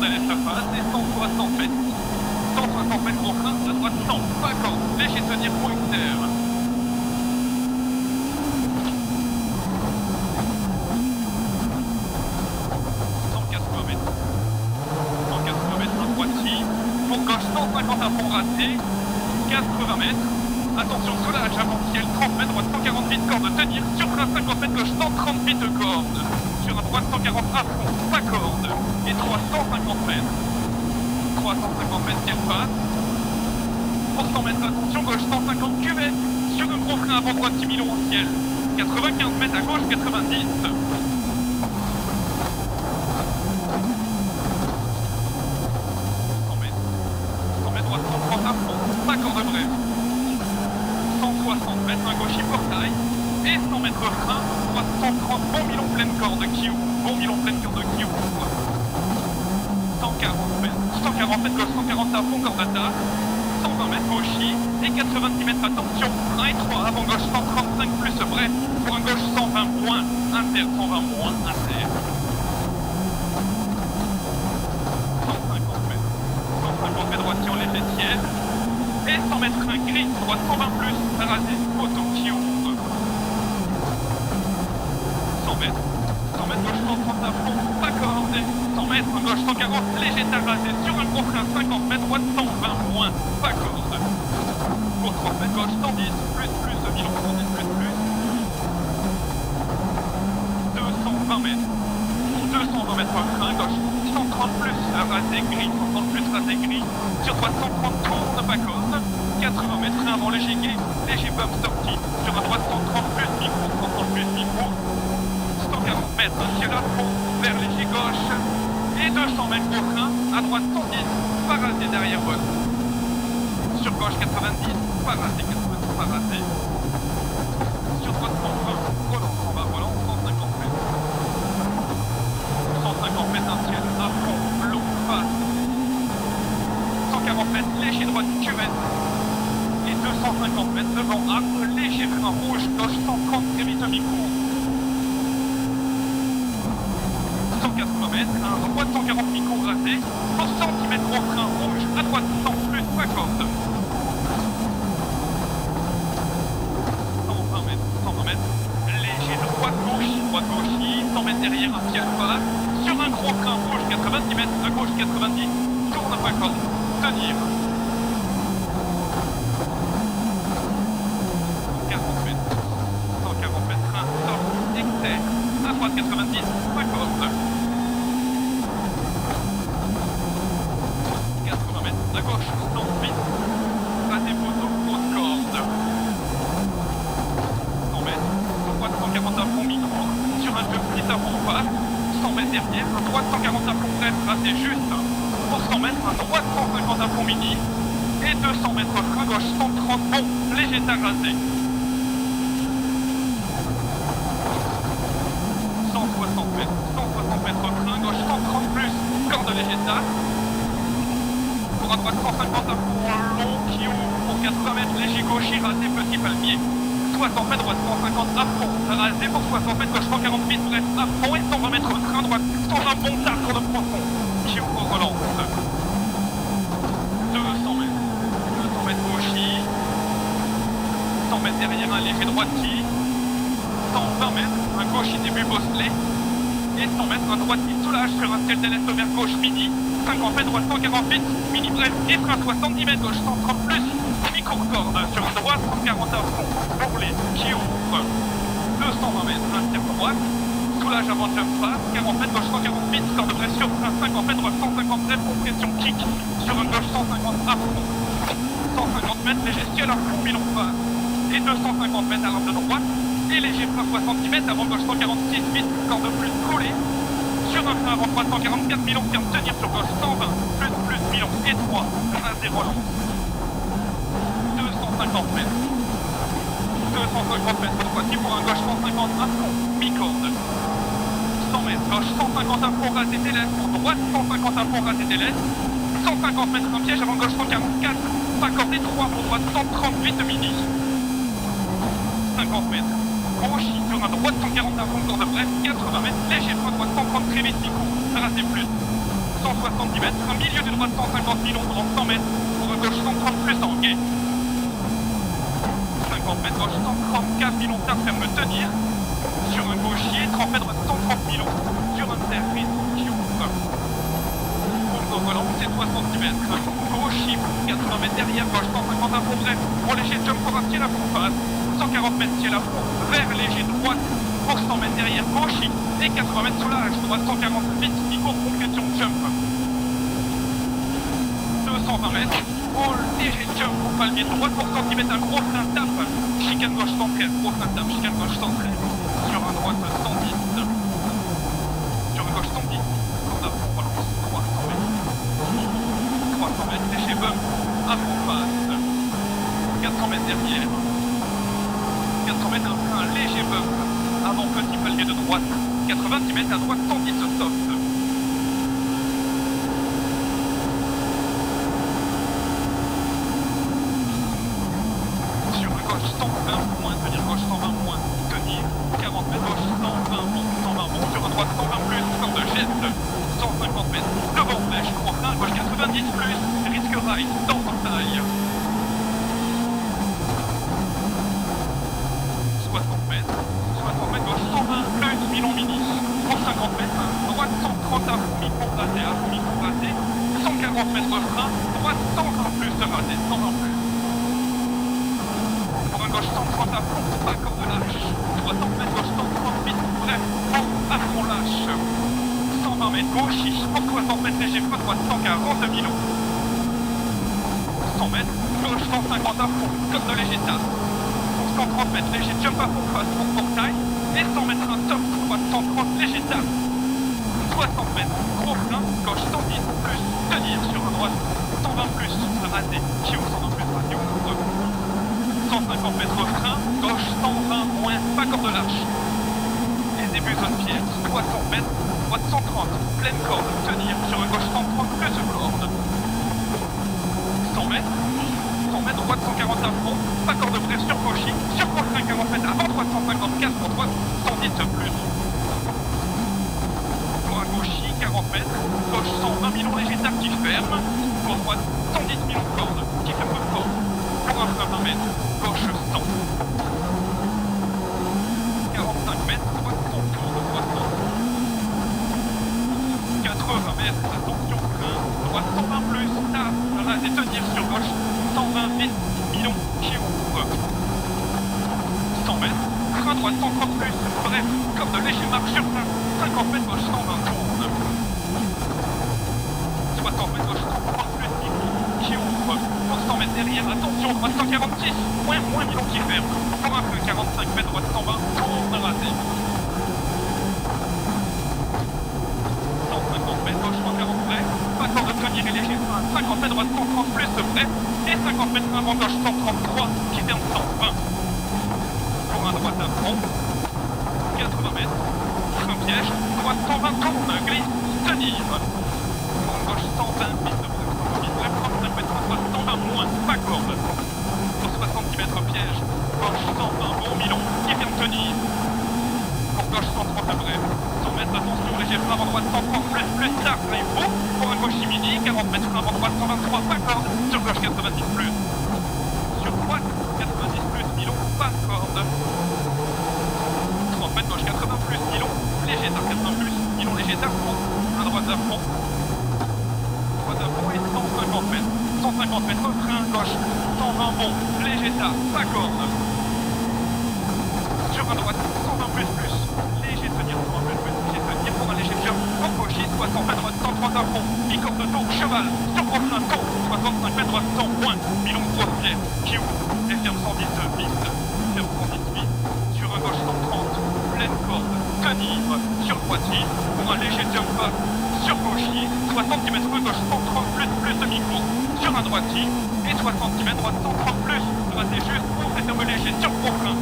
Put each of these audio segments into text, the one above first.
délai se passe et 160 mètres. 160 mètres gros frein, à droite 100, d'accord, léger tenir pour externe. 180 mètres. 180 mètres à droite ici. Pour gauche 150 à fond raté. 80 mètres. Attention, soulage avant ciel, 30 mètres, droite 148 cordes, tenir, sur frein 50 mètres, gauche 138 cordes, sur la droite 140 à fond, pas corde, et 350 mètres. 350 mètres ciel passe. Pour 100 mètres, attention, gauche 150 cuvettes, sur un gros frein avant droite 6 000 au ciel, 95 mètres à gauche, 90. 100 mètres. 100 mètres, droite 130 à fond, pas corde brève. 160 mètres, un gauche portail, et 100 mètres frein, droite 130, bon milon pleine corde qui ouvre, bon milon pleine corde qui ouvre. 140 mètres, 140 mètres gauche, 140 à fond, corde d'attaque, 120 mètres gauche, et 90 mètres, attention, 1 et 3, avant gauche 135 plus bref, pour un gauche 120 moins, inter, 120 moins, inter. 150 mètres, 150 mètres droite, on les fait tiers. Et 100 mètres frein gris, droite 120 plus, rasé, auto qui ouvre. 100 mètres. 100 mètres gauche 130 à fond, pas cordé. 100 mètres gauche 140, léger rasé, sur un gros frein 50 mètres, droite 120 moins, pas corde. Pour 30 mètres gauche 110, plus, 1000 110, plus. 220 mètres. 220 mètres frein gauche, 130 plus, rasé gris, 130 plus, rasé gris, sur droite 130 tourne, pas corde. 80 mètres frein avant léger gay, léger bump sorti, sur la droite 130 plus micro, 130 plus micro, 140 mètres sur à fond, vers léger gauche, et 200 mètres gros frein, à droite 110, pas rasé derrière vol. Sur gauche 90, pas rasé, 90, pas rasé. Sur droite 120, relance, on va relance, 150 mètres. 150 mètres un ciel à fond, l'eau passe. 140 mètres, léger droite, cuvette. Et 250 mètres devant arbre, léger frein rouge, gauche 130, très vite micro. 180 mètres, à droite 140 micro rasé, pour 100 cm gros frein rouge, à droite 100 plus, pas corde. 120 mètres, léger droite gauche, 100 mètres derrière, un ciel passe, sur un gros frein rouge, 90 mètres, à gauche 90, tourne pas corde, tenir. 140 mètres, frein, stop, externe, à droite 90, pas corde. 80 mètres, à gauche 108, raté poteau, haute corde. 100 mètres, à droite 140 à fond micro, sur un peu petit à fond passe, 100 mètres derrière, à droite 140 à fond bref, raté juste. Pour 100 mètres, à droite 150 à fond mini, et 200 mètres frein gauche 130, bon, léger rasé. 160 mètres frein gauche 130 plus, corde léger tasse. Pour à droite 150 à fond long qui ouvre, pour 80 mètres léger gauche rasé, petit palmier. 60 mètres droite 150 à fond, rasé pour 60 mètres gauche 148 bref, à fond et 120 mètres frein droite, 120 bon d'arbre de profond, qui ouvre relance. 200 mètres gauche, 100 mètres derrière un léger droitier, 120 mètres, un gauche début bosselé, et 100 mètres, un droitier soulage sur un ciel d'est vers gauche mini, 50 mètres droite 148, mini bref, et frein 70 mètres gauche 130 plus, mi-court corde sur un droite 140 à fond, bourrelé, qui ouvre, 220 mètres, un tiers droite, soulage avant jump pass, 40 mètres gauche 148, corde bref sur frein 50 mètres droite 150 bref, compression kick, sur un gauche 150 à fond, 150 mètres, léger ciel à fond, milon passe, et 250 mètres à l'arme de droite, et léger frein 70 mètres avant gauche 146, vite, corde plus collée, sur un frein avant droite 144 milons, carte tenir sur gauche 120, plus milons et 3, rasé relance. 250 mètres. 250 mètres de droitier pour un gauche 150 à fond, mi-corde. 100 mètres, gauche 150 à fond, rasé délai, pour droite 150 à fond, rasé délai. 150 mètres un piège avant gauche 144, pas cordé 3 pour droite 138 mini. 50 mètres. Gauche sur un droite 140 à fond, corde bref, 80 mètres, léger frein droite 130 très vite, micro, rasé plus. 170 mètres, un milieu de droite 150 milons pendant 100 mètres, pour un gauche 130 plus en gay. 50 mètres gauche 134 milons tard ferme tenir. Sur un gauchier, 30 mètres droite 130 milons. Sur un terre qui ouvre. Au volant, c'est 60 mètres. Gauche, 80 mètres derrière, gauche 150 à fond bref. Pour léger jump pour un ciel à fond face. 140 mètres ciel à fond, vers léger droite. Pour 100 mètres derrière, gauche. Et 80 mètres soulage, droite 140 vite, Nico, concrétion, jump. 220 mètres. Au léger jump pour palmier droite pour centimètre, un gros frein tape. Chicane gauche 113, gros frein tape, chicane gauche 113. Sur un droite 110. Sur un gauche 110. Corde à fond, balance 300 mètres. 300 mètres, léger bump, à fond face. 400 mètres derrière. 400 mètres, un frein léger bump. Avant petit palier de droite. 90 mètres à droite, 110 soft. Sur un gauche 120 moins, tenir gauche 120 moins, tenir. 40 mètres gauche 120 bon, 120 bon. Sur un droite 120 plus, score de geste. 150 mètres, devant flèche, gros frein, gauche 90 plus, risque right, dans portail. 60 mètres. 60 mètres gauche 120 plus, Milon mini. Pour 50 mètres, droite 130 à micro raté. 140 mètres de frein, droite 120 plus raté, 120 plus. Pour un gauche 130 à fond, pas corde lâche. 60 mètres gauche 130 vite, bref, fond, à fond lâche. 120 mètres gauche, pour 60 mètres léger frein, droite 140 Milon. 100 mètres, gauche 150 à fond, comme de léger tape. 130 mètres léger jump à fond face pour portail et 100 mètres un top droite 130 léger tape. 60 mètres gros frein, gauche 110 plus tenir sur un droite 120 plus raté, qui ouvre 120 plus raté ouvre. 150 mètres frein, gauche 120 moins, pas corde lâche. Les débuts zone piège, 60 mètres, droite 130, pleine corde, tenir sur un gauche 130 plus corde. 100 mètres. 100 mètres, droite 140 à fond, pas corde de brève sur gaucher, sur frein 40 mètres avant droite 154 pour droite 110 plus. Pour un gaucher 40 mètres, gauche 120 milons léger tape qui ferme, pour droite 110 millions de corde qui ferme fort. Pour un frein 20 mètres, gauche 100. 45 mètres, droite 100 tour, droite 100. 80 mètres, attention frein, droite 120 plus, tape, raté tenir sur gauche. 120 vite, Milon qui ouvre. 100 mètres, frein droite 130 plus, bref, comme de léger marche sur frein, 50 mètres gauche 120 tourne. 60 mètres gauche 130 plus, qui ouvre. Pour 100 mètres derrière, attention, droite 146, moins Milon qui ferme. Pour un frein 45 mètres, droite 120, tourne raté. 150 mètres gauche 140 bref, pas corde de tenir et léger frein, 50 mètres droite 130 plus bref, et 50 mètres avant gauche 133 qui ferme 120. Pour un droite à fond, 80 mètres, frein piège, droite 120 tourne, glisse, tenir. Pour un gauche 120 vite, bref, 35 mètres droite 120 moins, pas corde. Pour 70 mètres piège, gauche 120 bon Milon qui ferme tenir. Pour gauche 130 bref, 100 mètres attention léger frein avant droite 130 plus tard, frein beau. Pour un gauche midi, 40 mètres frein avant droite 123, pas corde. Sur gauche 90 plus. Sur droite 90 plus, Milon, pas corde. 30 mètres gauche 80 plus, Milon, léger tard 80 plus, Milon léger tard fond. Un droite à fond. Droite à fond et 150 mètres. 150 mètres frein gauche, 120 bon, léger tard, pas corde. Sur un droite 120 plus, léger tenir 120 plus, léger tenir pour un léger jump. En gauche 60 mètres droite 130 à fond, mi-corde de tour, cheval, sur gros frein tour, 65 mètres droite 100 moins, Milon grosse pièce, qui ouvre, et ferme 110 vite, ferme 110 vite, sur un gauche 130, pleine corde, tenir, sur droitier, pour un léger jump back, sur gauchier, 60 cm gauche 130 plus demi-court, sur un droitier, et 60 cm droite 130 plus, raté juste, ouvre et ferme léger, sur gros frein,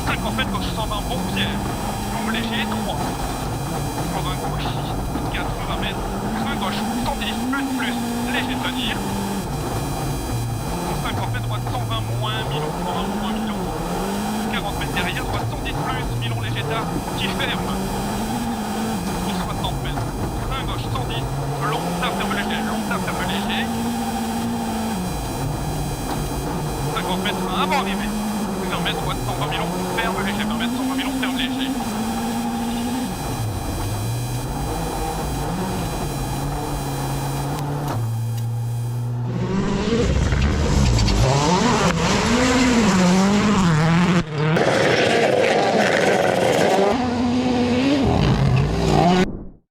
50 mètres gauche 120 bon pierre, long léger 3, pour un gauche 80 mètres, frein gauche 110 plus, léger tenir, 50 mètres droite 120 moins, Milon 120 moins, Milon, 40 mètres derrière, droite 110 plus, Milon léger tard, qui ferme, pour 60 mètres, frein gauche 110, long tard 50 mètres, frein avant arrivé. 20 mètres, droite, 120 000 on ferme léger. 20 mètres, 120 000 on ferme léger.